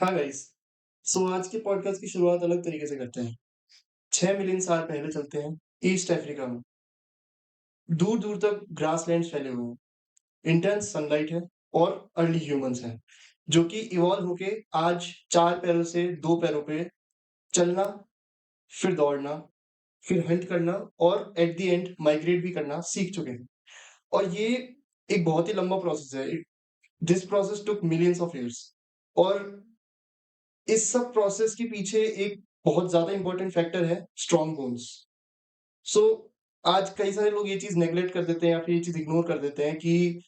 हाँ गाइस, सो आज के पॉडकास्ट की शुरुआत अलग तरीके से करते हैं। 6 मिलियन साल पहले चलते हैं, ईस्ट अफ्रीका में। दूर-दूर तक ग्रासलैंड्स फैले हुए हैं। इंटेंस सनलाइट है और अर्ली ह्यूमन्स हैं, जो कि इवॉल्व होके आज 4 पैरों से 2 पैरों पे चलना, फिर दौड़ना, फिर हंट करना और एट द एंड माइग्रेट भी करना सीख चुके हैं। और ये एक बहुत ही लंबा प्रोसेस है। दिस प्रोसेस टूक मिलियंस ऑफ ईयर्स और इस सब प्रोसेस के पीछे एक बहुत ज़्यादा इम्पोर्टेंट फैक्टर है स्ट्रॉन्ग बोन्स। सो आज कई सारे लोग ये चीज़ नेगलेक्ट कर देते हैं या फिर ये चीज़ इग्नोर कर देते हैं कि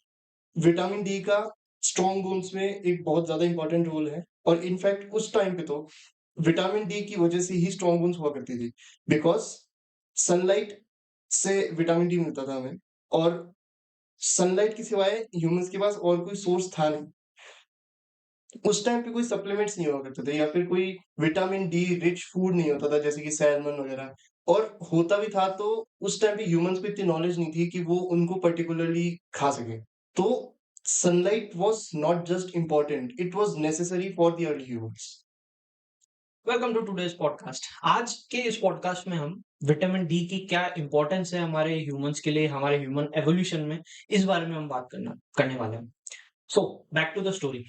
विटामिन डी का स्ट्रॉन्ग बोन्स में एक बहुत ज़्यादा इम्पोर्टेंट रोल है और इनफैक्ट उस टाइम पे तो विटामिन डी की वजह से ही स्ट्रॉन्ग बोन्स हुआ करती थी बिकॉज़ सनलाइट से विटामिन डी मिलता था हमें और सनलाइट के सिवाय ह्यूमन्स के पास और कोई सोर्स था नहीं। उस टाइम पे कोई सप्लीमेंट्स नहीं हुआ करते थे या फिर कोई विटामिन डी रिच फूड नहीं होता था जैसे कि सैल्मन वगैरह और होता भी था तो उस टाइम पे ह्यूमन्स को इतनी नॉलेज नहीं थी कि वो उनको पर्टिकुलरली खा सकें। तो sunlight was not just important, it was necessary for the early humans. Welcome to today's podcast. आज के इस पॉडकास्ट में हम विटामिन डी की क्या इंपॉर्टेंस है हमारे ह्यूमंस के लिए, हमारे ह्यूमन एवोल्यूशन में, इस बारे में हम बात करने वाले हैं। So back to the story.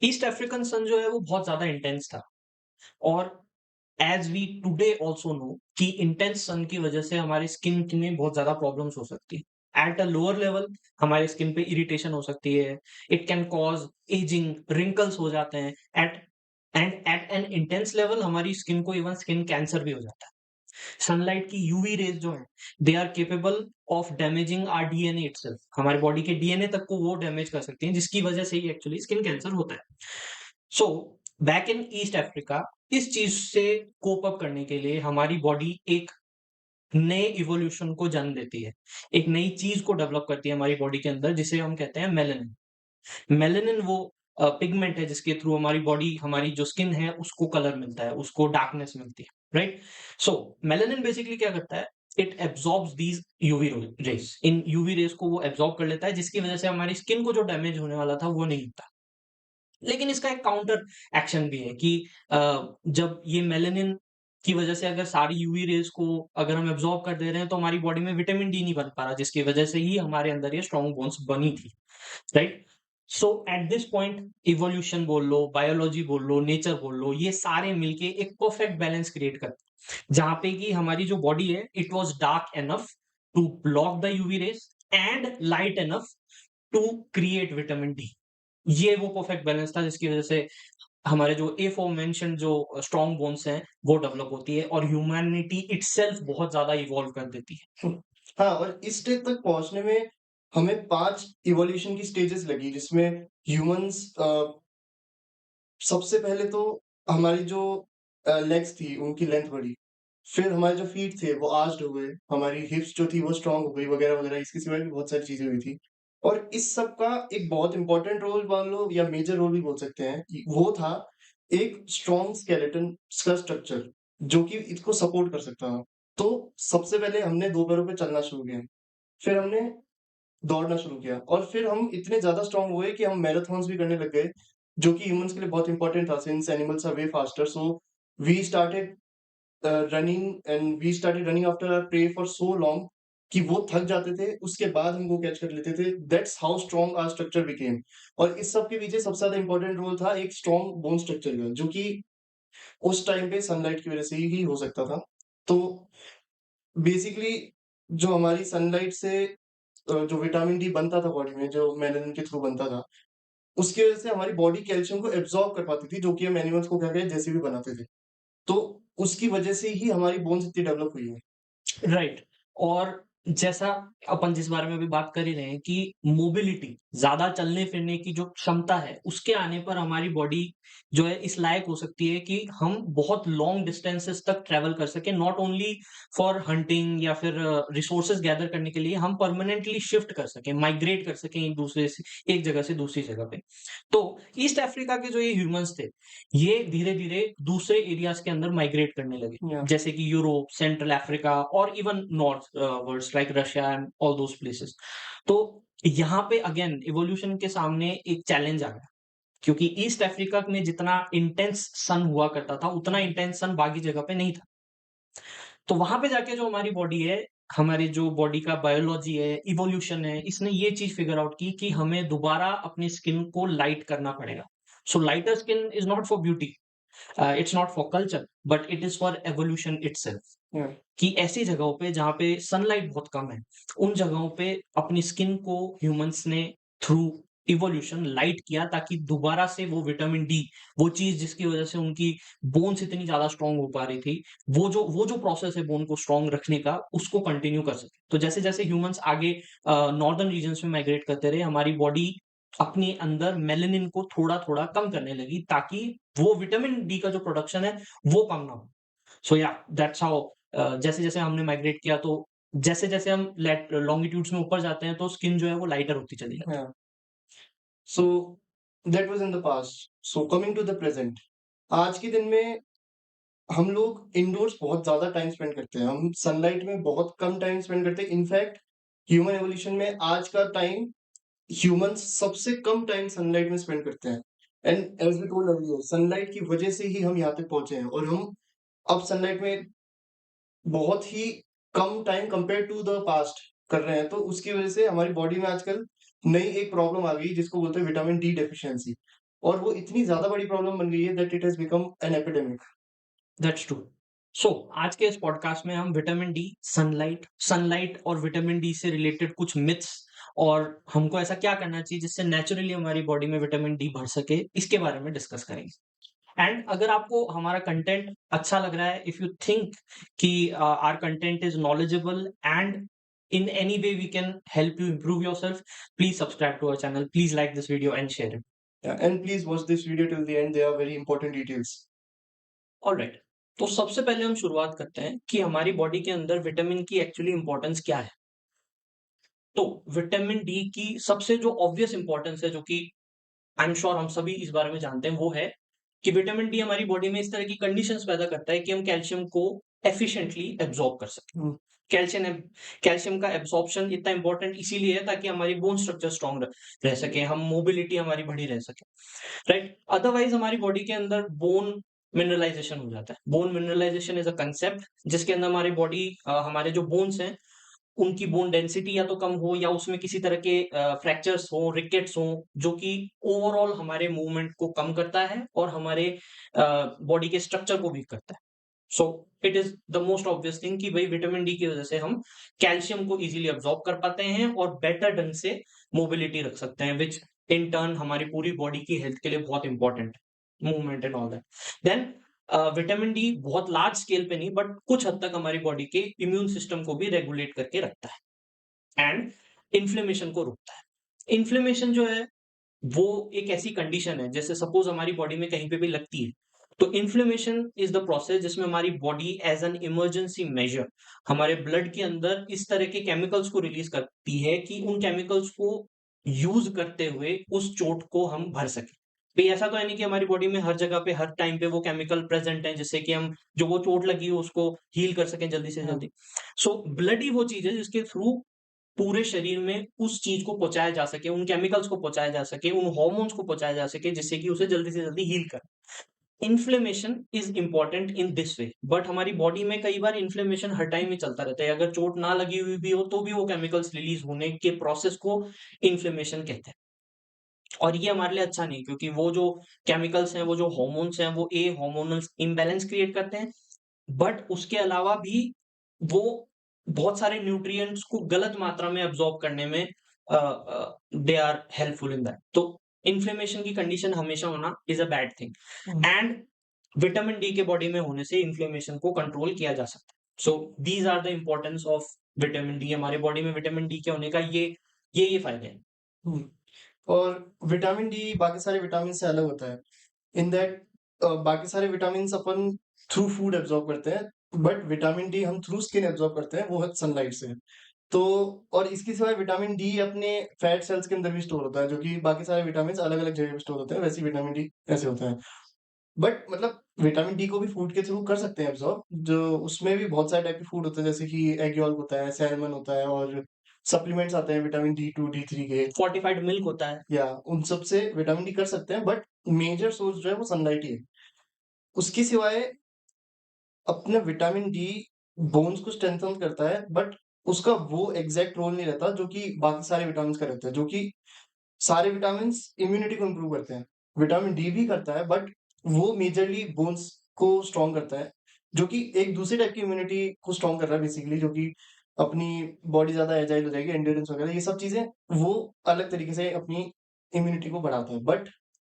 East African sun जो है वो बहुत ज्यादा इंटेंस था और as we today also know कि इंटेंस सन की वजह से हमारी स्किन में बहुत ज्यादा प्रॉब्लम्स हो सकती है। एट अ लोअर लेवल हमारे स्किन पे इरिटेशन हो सकती है, it can cause ageing, wrinkles हो जाते हैं। At and at an intense level हमारी स्किन को इवन स्किन कैंसर भी हो जाता है। सनलाइट की यूवी रेज जो है, they are capable of damaging our DNA itself. हमारे बॉडी के डीएनए तक को वो डैमेज कर सकती हैं, जिसकी वजह से ही एक्चुअली स्किन कैंसर होता है। So back in east Africa इस चीज से कोप अप करने के लिए हमारी बॉडी एक नए इवोल्यूशन को जन्म देती है, एक नई चीज को डेवलप करती है हमारी बॉडी के अंदर, जिसे हम कहते हैं मेलेनिन। मेलेनिन वो पिगमेंट है जिसके थ्रू हमारी बॉडी, हमारी जो स्किन है उसको कलर मिलता है, उसको डार्कनेस मिलती है, राइट? सो मेलेनिन बेसिकली क्या करता है, it absorbs these UV rays. इन यूवी रेस को वो एब्सॉर्ब कर लेता है, जिसकी वजह से हमारी स्किन को जो डैमेज होने वाला था वो नहीं होता। लेकिन इसका एक काउंटर एक्शन भी है कि जब ये मेलेनिन की वजह से अगर सारी यूवी रेस को अगर हम एब्सॉर्ब कर दे रहे हैं तो हमारी बॉडी में विटामिन डी नहीं बन पा रहा, जिसकी वजह से ही हमारे अंदर ये स्ट्रॉन्ग बोन्स बनी थी, right? So at this point evolution बोल लो, बायोलॉजी बोल लो, नेचर बोल लो, ये सारे मिलके एक परफेक्ट बैलेंस क्रिएट करते हैं जहां पे कि हमारी जो बॉडी है it was dark enough to block the UV rays and light enough to create vitamin D. ये वो परफेक्ट बैलेंस था जिसकी वजह से हमारे जो एफोरमेंशन्ड जो स्ट्रॉन्ग बोन्स हैं वो डेवलप होती है और ह्यूमैनिटी इटसेल्फ बहुत ज्यादा इवॉल्व कर देती है। हाँ, और इस स्टेज तक पहुँचने में हमें 5 इवोल्यूशन की स्टेजेस लगी जिसमें ह्यूमन्स सबसे पहले तो हमारी जो लेग्स थी उनकी लेंथ बढ़ी। फिर हमारे जो फीट थे वो आर्च्ड हो गए, हमारी हिप्स जो थी वो स्ट्रॉन्ग हो गई वगैरह-वगैरह इसके सिवाय भी बहुत सारी चीज़ें हुई थी। और इस सब का एक बहुत इम्पोर्टेंट रोल मान लो या मेजर रोल भी बोल सकते हैं कि वो था एक स्ट्रॉन्ग स्केलेटन का स्ट्रक्चर जो कि इसको सपोर्ट कर सकता था। तो सबसे पहले हमने 2 पैरों पे चलना शुरू किया, फिर हमने दौड़ना शुरू किया और फिर हम इतने ज़्यादा स्ट्रॉन्ग हुए कि हम मैराथन्स भी करने लग गए, जो कि ह्यूमन्स के लिए बहुत इम्पोर्टेंट था since animals are way faster so we started running after our prey for so long कि वो थक जाते थे, उसके बाद हमको कैच कर लेते थे। That's how strong our structure became. और इस सब के पीछे सबसे ज़्यादा इम्पोर्टेंट रोल था एक स्ट्रॉन्ग बोन स्ट्रक्चर का, जो कि उस टाइम पे सनलाइट की वजह से ही हो सकता था। तो बेसिकली जो हमारी सनलाइट से जो विटामिन डी बनता था बॉडी में, जो मेलानिन के थ्रू बनता था, उसकी वजह से हमारी बॉडी कैल्शियम को एब्ज़ॉर्ब कर पाती थी, जो कि हम एनिमल्स को खा के जैसे भी बनाते थे। तो उसकी वजह से ही हमारी बोन्स इतनी डेवलप हुई है। राइट। और जैसा अपन जिस बारे में अभी बात कर ही रहे हैं कि मोबिलिटी, ज्यादा चलने फिरने की जो क्षमता है उसके आने पर हमारी बॉडी जो है इस लायक हो सकती है कि हम बहुत लॉन्ग डिस्टेंसेस तक ट्रेवल कर सके, नॉट ओनली फॉर हंटिंग या फिर रिसोर्सेज गैदर करने के लिए, हम परमानेंटली शिफ्ट कर सकें, माइग्रेट कर सकें एक जगह से दूसरी जगह पे। तो ईस्ट अफ्रीका के जो ये ह्यूमंस थे, ये धीरे धीरे दूसरे एरियाज के अंदर माइग्रेट करने लगे, या जैसे कि यूरोप, सेंट्रल अफ्रीका और even north words like Russia and all those places. तो यहाँ पे अगेन इवोल्यूशन के सामने एक चैलेंज आ गया क्योंकि ईस्ट अफ्रीका में जितना इंटेंस सन हुआ करता था, उतना इंटेंस सन बाकी जगह पे नहीं था। तो वहाँ पे जाके जो हमारी बॉडी है, हमारी जो बॉडी का बायोलॉजी है, इवोल्यूशन है, इसने ये चीज़ फिगर आउट की कि हमें दोबारा अपनी स्किन को लाइट करना पड़ेगा। So lighter skin is not for beauty, it's not for culture, but it is for evolution itself. Yeah. कि ऐसी जगहों पे जहाँ पे सनलाइट बहुत कम है, उन जगहों पे अपनी स्किन को ह्यूमन्स ने थ्रू इवोल्यूशन लाइट किया ताकि दोबारा से वो विटामिन डी, वो चीज़ जिसकी वज़ह से उनकी बोन्स इतनी ज़्यादा स्ट्रॉन्ग हो पा रही थी, वो जो प्रोसेस है बोन को स्ट्रॉन्ग रखने का, उसको कंटिन्यू कर सके। तो जैसे-जैसे ह्यूमन्स आगे नॉर्दर्न रीजन्स में माइग्रेट करते रहे, हमारी बॉडी अपने अंदर मेलानिन को थोड़ा-थोड़ा कम करने लगी ताकि वो विटामिन डी का जो प्रोडक्शन है, वो कम ना हो। सो या दैट्स हाउ जैसे-जैसे हमने माइग्रेट किया तो जैसे-जैसे हम लॉन्गिट्यूड्स में ऊपर जाते हैं तो स्किन जो है वो लाइटर होती चली जाती है। Yeah. So that was in the past. So coming to the present. आज के दिन में हम लोग इंडोर्स बहुत ज़्यादा टाइम स्पेंड करते हैं। हम सनलाइट में बहुत कम टाइम स्पेंड करते हैं। इनफैक्ट ह्यूमन एवोल्यूशन में आज का टाइम ह्यूमन्स सबसे कम टाइम सनलाइट में स्पेंड करते हैं। And as we told earlier sunlight की वजह से ही हम यहाँ तक पहुँचे हैं और हम अब सनलाइट में बहुत ही कम time compare to the past कर रहे हैं, तो उसकी वजह से हमारी बॉडी में आजकल नई एक प्रॉब्लम आ गई है जिसको बोलते हैं विटामिन डी डेफिशिएंसी और वो इतनी ज़्यादा बड़ी प्रॉब्लम बन गई है that it has become an epidemic. That's true. So आज के इस पॉडकास्ट में हम विटामिन डी, सनलाइट और विटामिन डी से रिलेटेड कुछ मिथ्स और हमको ऐसा क्या करना चाहिए जिससे नेचुरली हमारी बॉडी में विटामिन डी बढ़ सके, इसके बारे में डिस्कस करेंगे। एंड अगर आपको हमारा कंटेंट अच्छा लग रहा है, इफ यू थिंक कि our content is knowledgeable and in any way we can help you improve yourself, please subscribe to our channel, please like this video and share it. Yeah, and please watch this video till the end. They are very important details. Alright, तो सबसे पहले हम शुरुआत करते हैं कि हमारी body के अंदर विटामिन की एक्चुअली इंपॉर्टेंस क्या है। तो विटामिन डी की सबसे जो ऑब्वियस इंपॉर्टेंस है, जो कि आई एम श्योर हम सभी इस बारे में जानते हैं, वो है कि विटामिन डी हमारी बॉडी में इस तरह की कंडीशंस पैदा करता है कि हम कैल्शियम को एफिशिएंटली एब्जॉर्ब कर सकें। कैल्शियम कैल्शियम का एब्सॉर्प्शन इतना इंपॉर्टेंट इसीलिए है ताकि हमारी बोन स्ट्रक्चर स्ट्रांग रह सके, हम मोबिलिटी हमारी बढ़ी रह सके, राइट। अदरवाइज हमारी बॉडी के अंदर बोन मिनरलाइजेशन हो जाता है। Bone mineralisation is a concept जिसके अंदर हमारी बॉडी, हमारे जो बोन्स हैं, उनकी बोन डेंसिटी या तो कम हो या उसमें किसी तरह के फ्रैक्चर्स हो, रिकेट्स हो, जो कि ओवरऑल हमारे मूवमेंट को कम करता है और हमारे बॉडी के स्ट्रक्चर को वीक करता है। So it is the most obvious thing कि भाई विटामिन डी की वजह से हम कैल्शियम को इजीली अब्सॉर्ब कर पाते हैं और बेटर ढंग से मोबिलिटी रख सकते हैं, विच इन टर्न हमारी पूरी बॉडी की हेल्थ के लिए बहुत इंपॉर्टेंट है, movement and all that. Then vitamin D बहुत लार्ज स्केल पे नहीं बट कुछ हद तक हमारी बॉडी के इम्यून सिस्टम को भी रेगुलेट करके रखता है एंड इन्फ्लेमेशन को रोकता है। इन्फ्लेमेशन जो है वो एक ऐसी कंडीशन है जैसे सपोज हमारी बॉडी में कहीं पे भी लगती है, तो इन्फ्लेमेशन इज द प्रोसेस जिसमें हमारी body as an emergency measure हमारे ब्लड के अंदर इस तरह के केमिकल्स को रिलीज करती है कि उन केमिकल्स को यूज करते हुए उस चोट को हम भर सके। भाई ऐसा तो है नहीं कि हमारी बॉडी में हर जगह पे हर टाइम पे वो केमिकल प्रेजेंट है जिससे कि हम जो वो चोट लगी हो उसको हील कर सकें जल्दी से जल्दी। सो ब्लड ही वो चीज है जिसके थ्रू पूरे शरीर में उस चीज को पहुंचाया जा सके, उन केमिकल्स को पहुंचाया जा सके, उन हार्मोन्स को पहुंचाया जा सके जिससे कि उसे जल्दी से जल्दी हील करे। Inflammation is important in this way, but हमारी बॉडी में कई बार इन्फ्लेमेशन हर टाइम ही चलता रहता है। अगर चोट ना लगी हुई भी हो तो भी वो केमिकल्स रिलीज होने के प्रोसेस को इन्फ्लेमेशन कहते हैं। और ये हमारे लिए अच्छा नहीं, क्योंकि वो जो केमिकल्स हैं, वो जो हार्मोन्स हैं, वो हार्मोनल इम्बैलेंस क्रिएट करते हैं, बट उसके अलावा भी वो बहुत सारे न्यूट्रिएंट्स को गलत मात्रा में अब्सॉर्ब करने में they are helpful in that. तो इन्फ्लेमेशन की कंडीशन हमेशा होना is a bad thing and vitamin D के बॉडी में होने से इन्फ्लेमेशन को कंट्रोल किया जा सकता है। So these are the importance of vitamin D. हमारे बॉडी में विटामिन डी के होने का ये फायदे हैं। और विटामिन डी बाकी सारे विटामिन से अलग होता है इन दैट बाकी सारे विटामिन अपन थ्रू फूड एब्जॉर्ब करते हैं, बट विटामिन डी हम थ्रू स्किन एब्जॉर्ब करते हैं, वो है सनलाइट से। तो और इसके सिवाय विटामिन डी अपने फैट सेल्स के अंदर भी स्टोर होता है, जो कि बाकी सारे विटामिन अलग अलग जगह पे स्टोर होते हैं, वैसे ही विटामिन डी ऐसे होता है। बट मतलब विटामिन डी को भी फूड के थ्रू कर सकते हैं एब्जॉर्ब, जो उसमें भी बहुत सारे टाइप के फूड होते हैं, जैसे कि एग यॉल्क होता है, सैल्मन होता है और सप्लीमेंट्स आते हैं विटामिन D2, D3 के, फोर्टिफाइड मिल्क होता है। या उन सब से विटामिन डी कर सकते हैं, बट मेजर सोर्स जो है वो सनलाइट ही है। उसके सिवाय अपना विटामिन डी बोन्स को स्ट्रेंथन करता है, बट उसका वो एग्ज़ैक्ट रोल नहीं रहता जो कि बाकी सारे विटामिन्स का रहता है, जो कि सारे विटामिन्स इम्यूनिटी को इम्प्रूव करते हैं। विटामिन डी भी करता है, बट वो मेजरली बोन्स को स्ट्रॉन्ग करता है, जो कि एक दूसरे टाइप की इम्यूनिटी को स्ट्रॉन्ग कर रहा है बेसिकली, जो कि अपनी बॉडी ज़्यादा एजाइल हो जाएगी, एंड्योरेंस वगैरह ये सब चीज़ें वो अलग तरीके से अपनी इम्यूनिटी को बढ़ाते हैं। बट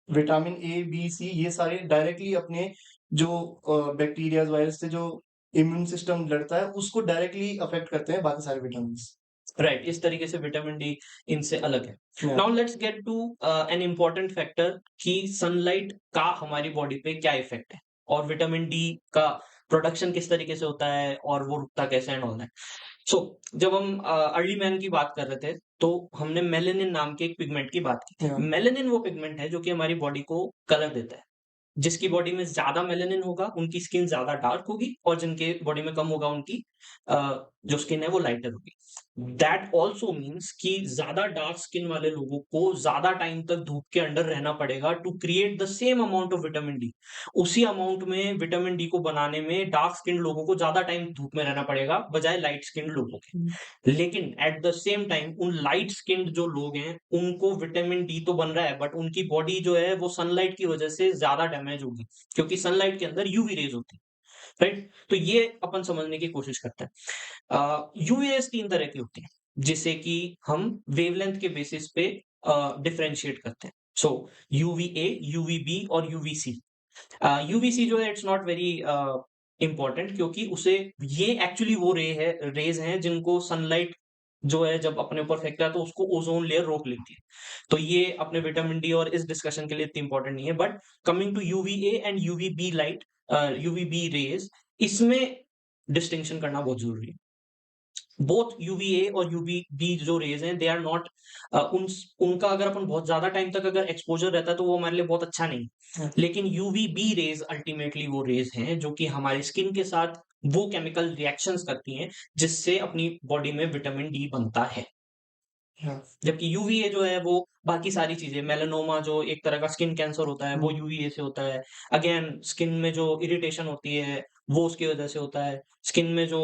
विटामिन ए, बी, सी ये सारे डायरेक्टली अपने जो बैक्टीरियाज़, वायरस से जो इम्यून सिस्टम लड़ता है, उसको डायरेक्टली अफ़ेक्ट करते हैं बाकी सारे विटामिन्स। राइट, इस तरीके से विटामिन डी इनसे अलग है। या now let's get to an important factor कि सनलाइट का हमारी बॉडी पे क्या इफेक्ट है और विटामिन डी का प्रोडक्शन किस तरीके से होता है और वो रुकता कैसे एंड ऑल दैट। सो जब हम अर्ली मैन की बात कर रहे थे तो हमने मेलेनिन नाम के एक पिगमेंट की बात की या थी। मेलेनिन वो पिगमेंट है जो कि हमारी बॉडी को कलर देता है। जिसकी बॉडी में ज़्यादा मेलानिन होगा, उनकी स्किन ज़्यादा डार्क होगी और जिनके बॉडी में कम होगा उनकी जो स्किन है वो लाइटर होगी। दैट आल्सो मीन्स कि ज़्यादा डार्क स्किन वाले लोगों को ज़्यादा टाइम तक धूप के अंडर रहना पड़ेगा to create the same amount of vitamin D. उसी अमाउंट में विटामिन डी को बनाने में डार्क स्किन लोगों को ज़्यादा टाइम धूप में रहना पड़ेगा बजाय लाइट स्किन लोगों के। हुँ। लेकिन एट द सेम टाइम उन लाइट स्किन्ड जो लोग हैं, उनको विटामिन डी तो बन रहा है बट उनकी बॉडी जो है वो सनलाइट की वजह से ज़्यादा डैमेज होगी, क्योंकि सनलाइट के अंदर यूवी रेज़ होती है, राइट? तो ये अपन समझने की कोशिश करते हैं। यूवी रेज़ 3 तरह की होती हैं, जिसे कि हम वेवलेंथ के बेसिस पे डिफरेंशिएट करते हैं। सो यूवीए, यूवीबी और यूवीसी। यूवीसी जो है इट्स नॉट वेरी इम्पोर्टेंट, क्योंकि उसे ये एक्चुअली वो रेज हैं जिनको सनलाइट जो है जब अपने ऊपर फेंकता है तो उसको ओजोन लेयर रोक लेती है। तो ये अपने विटामिन डी और इस डिस्कशन के लिए इतनी इंपॉर्टेंट नहीं है। But coming to UVA and UVB light, UVB rays, इसमें डिस्टिंक्शन करना बहुत जरूरी है। बोथ यूवीए और यूवीबी जो रेज हैं दे आर नॉट उनका अगर अपन बहुत ज्यादा टाइम तक अगर एक्सपोजर रहता है तो वो हमारे लिए बहुत अच्छा नहीं है। हुँ। लेकिन यूवीबी रेज अल्टीमेटली वो रेज हैं जो कि हमारी स्किन के साथ वो केमिकल रिएक्शंस करती हैं जिससे अपनी बॉडी में विटामिन डी बनता है। या जबकि यूवीए जो है वो बाकी सारी चीजें, मेलानोमा जो एक तरह का स्किन कैंसर होता है वो हुँ। यूवीए से होता है। अगेन स्किन में जो इरिटेशन होती है वो उसकी वजह से होता है। स्किन में जो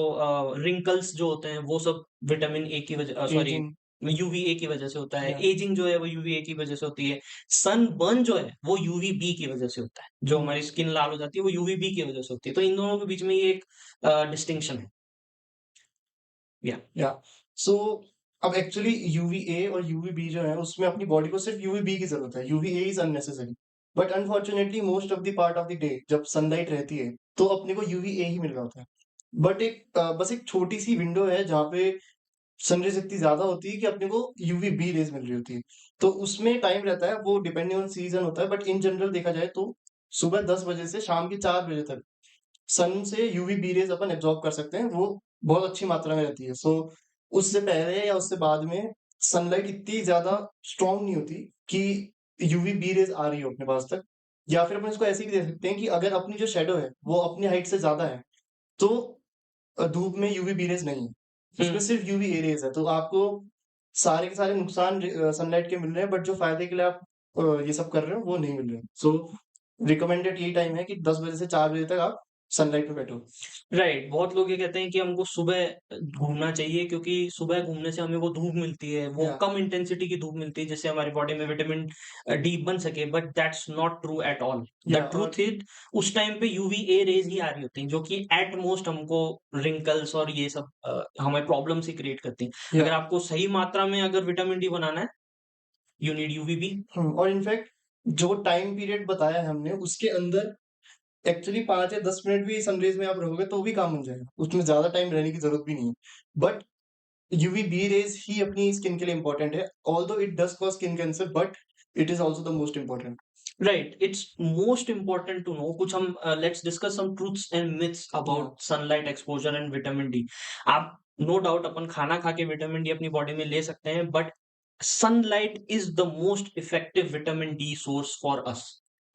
रिंकल्स जो होते हैं वो सब विटामिन ए की वजह, सॉरी, एजिंग। यूवीए की वजह से होता है। या एजिंग जो है वो यूवीए की वजह से होती है। सनबर्न जो है वो यूवीबी की वजह से होता है। जो हुँ। हमारी स्किन लाल हो जाती है वो यूवीबी की वजह से होती है। तो इन दोनों के बीच में ये एक डिस्टिंक्शन है। या या सो अब एक्चुअली यूवीए और यूवीबी जो है उसमें अपनी बॉडी को सिर्फ यूवीबी की ज़रूरत है, UVA is unnecessary. But unfortunately most of the part of the day जब सनलाइट रहती है, तो अपने को यूवीए ही मिल रहा होता है। बट बस एक छोटी-सी विंडो है जहाँ पे सनरेज़ इतनी ज़्यादा होती है कि अपने को यूवीबी रेज़ मिल रही होती है। तो उसमें टाइम रहता है, वो डिपेंडिंग ऑन सीज़न होता है, बट इन जनरल देखा जाए तो सुबह 10 बजे से शाम के 4 बजे तक सन से यूवीबी रेज़ अपन एब्ज़ॉर्ब कर सकते हैं, वो बहुत अच्छी मात्रा में रहती है। सो उससे पहले या उससे बाद में सनलाइट इतनी ज़्यादा स्ट्रॉन्ग नहीं होती कि यूवीबी रेज़ आ रही हो अपने पास तक। या फिर अपन इसको ऐसे भी देख सकते हैं कि अगर अपनी जो शैडो है, वो अपनी हाइट से ज़्यादा है, तो धूप में यूवीबी रेज़ नहीं है, उसमें हम्म सिर्फ़ यूवीए रेज़ है। तो आपको सारे के सारे नुकसान सनलाइट के मिल रहे हैं, बट जो फ़ायदे के लिए आप ये सब कर रहे हो, वो नहीं मिल रहे हैं। सो रिकमेंडेड यही टाइम है कि 10 बजे से 4 बजे तक आप सनलाइट में बैठो। राइट, बहुत लोग ये कहते हैं कि हमको सुबह घूमना चाहिए, क्योंकि सुबह घूमने से हमें वो धूप मिलती है, वो या कम इंटेंसिटी की धूप मिलती है जिससे हमारी बॉडी में विटामिन डी बन सके। But that's not true at all. The या ट्रूथ इज उस टाइम पे यूवीए रेज ही आ रही होती हैं जो कि एट मोस्ट हमको रिंकल्स और ये सब हमें प्रॉब्लम्स ही क्रिएट करती हैं। या अगर आपको सही मात्रा में अगर विटामिन डी बनाना है, यू नीड यूवीबी। और इनफैक्ट जो टाइम पीरियड बताया है हमने, उसके अंदर एक्चुअली 5 या 10 मिनट भी सनरेज़ में आप रहोगे तो भी काम बन जाएगा। उसमें ज़्यादा टाइम रहने की ज़रूरत भी नहीं है। बट यूवीबी रेज़ ही अपनी स्किन के लिए इम्पोर्टेंट है। Although it does cause skin cancer, but it is also the most important. Right, it's most important to know. कुछ हम let's discuss some truths and myths या about sunlight exposure and vitamin D. आप no doubt अपन खाना खा के vitamin D अपनी body में ले सकते हैं, but sunlight is the most effective vitamin D source for us.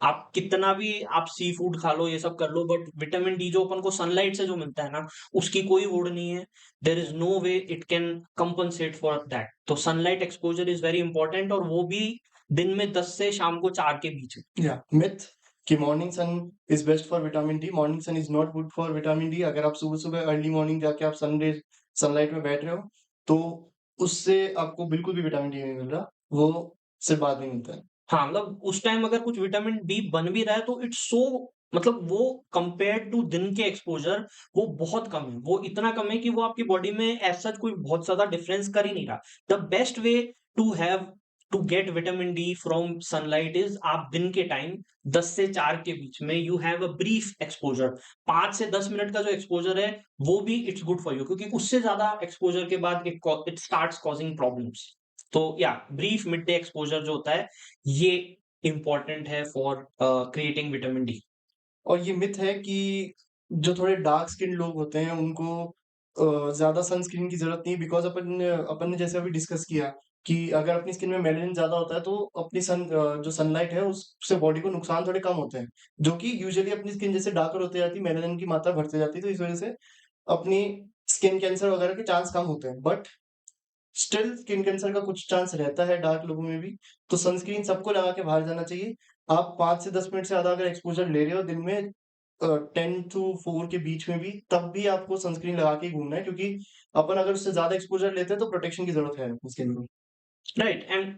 आप कितना भी आप सी फूड खा लो, ये सब कर लो, बट विटामिन डी जो अपन को सनलाइट से जो मिलता है ना, उसकी कोई होड़ नहीं है। There is no way it can compensate for that. तो sunlight exposure is very important, और वो भी दिन में 10 से शाम को 4 के बीच में। या मिथ कि morning sun is best for vitamin D. Morning sun is not good for vitamin D. अगर आप सुबह सुबह अर्ली मॉर्निंग जाके आप सनलाइट में बैठ रहे हो, तो उससे आपको बिल्कुल भी विटामिन डी नहीं मिल रहा, वो सिर्फ बाद में मिलता है। हाँ, मतलब उस टाइम अगर कुछ विटामिन डी बन भी रहा है तो इट्स सो, मतलब वो कंपेयर्ड टू दिन के एक्सपोज़र वो बहुत कम है। वो इतना कम है कि वो आपकी बॉडी में एज़ सच कोई बहुत ज़्यादा डिफरेंस कर ही नहीं रहा। The best way to get vitamin D from sunlight is आप दिन के टाइम 10 से 4 के बीच में you have a brief exposure. 5 से 10 मिनट का जो एक्सपोज़र है, वो भी इट्स गुड फॉर यू, क्योंकि उससे ज़्यादा एक्सपोज़र के बाद इट स्टार्ट्स कॉज़िंग प्रॉब्लम्स। तो या ब्रीफ मिड डे एक्सपोज़र जो होता है, ये इम्पोर्टेंट है फॉर क्रिएटिंग विटामिन डी। और ये मिथ है कि जो थोड़े डार्क स्किन लोग होते हैं उनको ज़्यादा सनस्क्रीन की ज़रूरत नहीं, बिकॉज़ अपन ने जैसे अभी डिस्कस किया कि अगर अपनी स्किन में मेलानिन ज़्यादा होता है तो अपनी जो सनलाइट है उससे बॉडी को नुकसान थोड़े कम होते हैं। जो कि यूजुअली अपनी स्किन जैसे डार्कर होती जाती है, मेलानिन की मात्रा बढ़ती जाती है, तो इस वज़ह से अपनी स्किन कैंसर वगैरह के चांस कम होते हैं। बट स्टिल स्किन कैंसर का कुछ चांस रहता है डार्क लोगों में भी, तो सनस्क्रीन सबको लगा के बाहर जाना चाहिए। आप 5 से 10 मिनट से ज़्यादा अगर एक्सपोज़र ले रहे हो दिन में 10 टू 4 के बीच में भी, तब भी आपको सनस्क्रीन लगा के ही घूमना है, क्योंकि अपन अगर उससे ज़्यादा एक्सपोज़र लेते हैं तो प्रोटेक्शन की ज़रूरत है अपनी स्किन को। राइट। एंड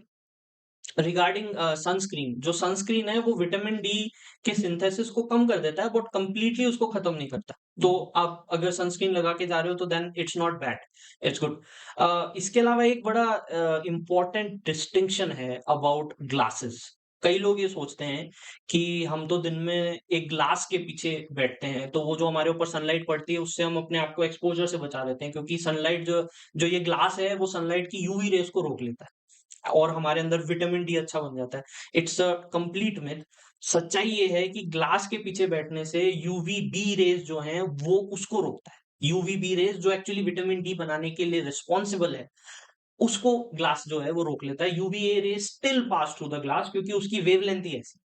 रिगार्डिंग सनस्क्रीन, जो सनस्क्रीन है वो विटामिन डी के सिंथेसिस को कम कर देता है, बट कंप्लीटली उसको खत्म नहीं करता। तो आप अगर सनस्क्रीन लगा के जा रहे हो तो then it's not bad, it's good. इसके अलावा एक बड़ा इम्पोर्टेंट डिस्टिंक्शन है अबाउट ग्लासेस। कई लोग ये सोचते हैं कि हम तो दिन में एक ग्लास के पीछे बैठते हैं, तो वो जो हमारे ऊपर सनलाइट पड़ती है उससे हम अपने आप को एक्सपोजर से बचा लेते हैं, क्योंकि सनलाइट जो जो ये ग्लास है वो सनलाइट की यूवी रेस को रोक लेता है और हमारे अंदर विटामिन डी अच्छा बन जाता है। It's a complete myth. सच्चाई ये है कि ग्लास के पीछे बैठने से यूवीबी रेज़ जो हैं वो उसको रोकता है। यूवीबी रेज़ जो एक्चुअली विटामिन डी बनाने के लिए रिस्पॉन्सिबल है, उसको ग्लास जो है वो रोक लेता है। UVA rays still pass through the glass, क्योंकि उसकी वेवलेंथ ही ऐसी।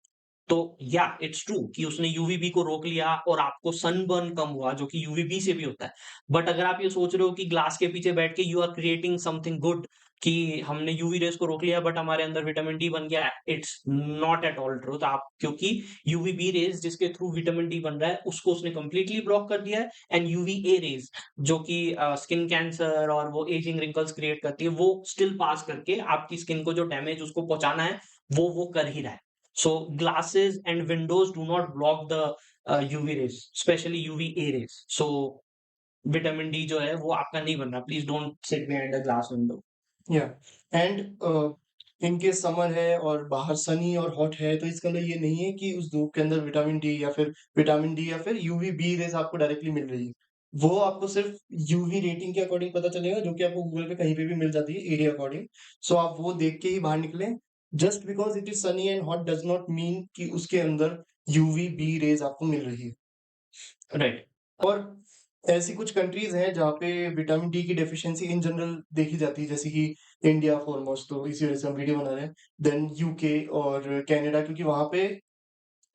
तो या इट्स ट्रू कि उसने यूवीबी को रोक लिया और आपको सनबर्न कम हुआ, जो कि यूवीबी से भी होता है। बट अगर आप ये सोच रहे हो कि ग्लास के पीछे बैठ के you are creating something good, कि हमने यूवी रेज़ को रोक लिया बट हमारे अंदर विटामिन डी बन गया, it's not at all truth. आप क्योंकि यूवीबी रेज़ जिसके थ्रू विटामिन डी बन रहा है, उसको उसने कंप्लीटली ब्लॉक कर दिया है। एंड यूवीए रेज़ जो कि स्किन कैंसर और वो एजिंग रिंकल्स क्रिएट करती है, वो स्टिल पास करके आपकी स्किन को जो डैमेज उसको पहुँचाना है, वो कर ही रहा है। So glasses and windows do not block the UV rays, especially UVA rays. So vitamin D जो है वो आपका नहीं बन रहा। Please don't sit behind a glass window. या एंड इन केस समर है और बाहर सनी और हॉट है, तो इसका मतलब ये नहीं है कि उस धूप के अंदर विटामिन डी या फिर यूवी बी रेज़ आपको डायरेक्टली मिल रही है। वो आपको सिर्फ़ यूवी रेटिंग के अकॉर्डिंग पता चलेगा, जो कि आपको गूगल पे कहीं पे भी मिल जाती है एरिया अकॉर्डिंग। सो आप वो देख के ही बाहर निकलें। Just because it is Sunny and hot does not mean कि उसके अंदर यूवी बी रेज़ आपको मिल रही है। राइट। और ऐसी कुछ कंट्रीज़ हैं जहाँ पे विटामिन डी की डेफ़िशिएंसी इन जनरल देखी जाती है, जैसे कि इंडिया फ़ॉरमोस्ट, तो इसी वजह से हम वीडियो बना रहे हैं। देन यूके और कनाडा, क्योंकि वहाँ पे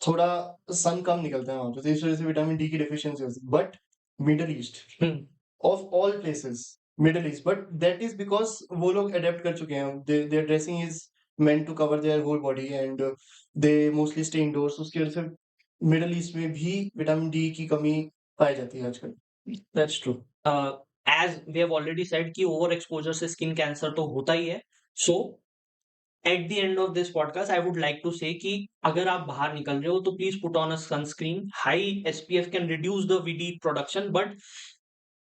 थोड़ा सन कम निकलता है वहाँ पे, तो इस वजह से विटामिन डी की डेफ़िशिएंसी होती है। But Middle East hmm. Of all places, Middle East, but that is because वो लोग अडैप्ट कर चुके हैं। Their dressing is meant to cover their whole body and they mostly stay indoors. उसकी वजह से मिडल ईस्ट में भी विटामिन डी की कमी पाई जाती है आजकल। That's true. As we have already said कि ओवर एक्सपोजर से स्किन कैंसर तो होता ही है। So at the end of this podcast I would like to say कि अगर आप बाहर निकल रहे हो तो please put on a sunscreen. High SPF can reduce the VD production, but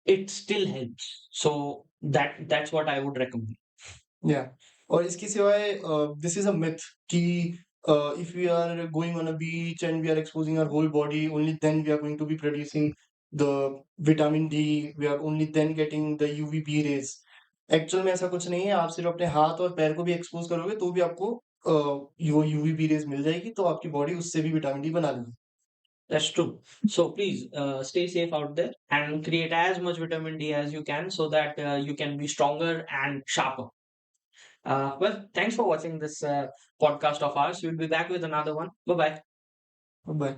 it still helps. So that's what I would recommend. या और इसके सिवाय दिस इज़ अ मिथ कि if we are going on a beach and we are exposing our whole body, only then we are going to be producing the vitamin D, we are only then getting the UVB rays। Actual में ऐसा कुछ नहीं है, आप सिर्फ अपने हाथ और पैर को भी एक्सपोज करोगे तो भी आपको वो यूवीबी रेज मिल जाएगी, तो आपकी बॉडी उससे भी विटामिन डी बना लेगी। That's true. So please stay safe out there and create as much vitamin D as you can, so that you can be stronger and sharper. Well, thanks for watching this podcast of ours. We'll be back with another one. Bye bye. Bye.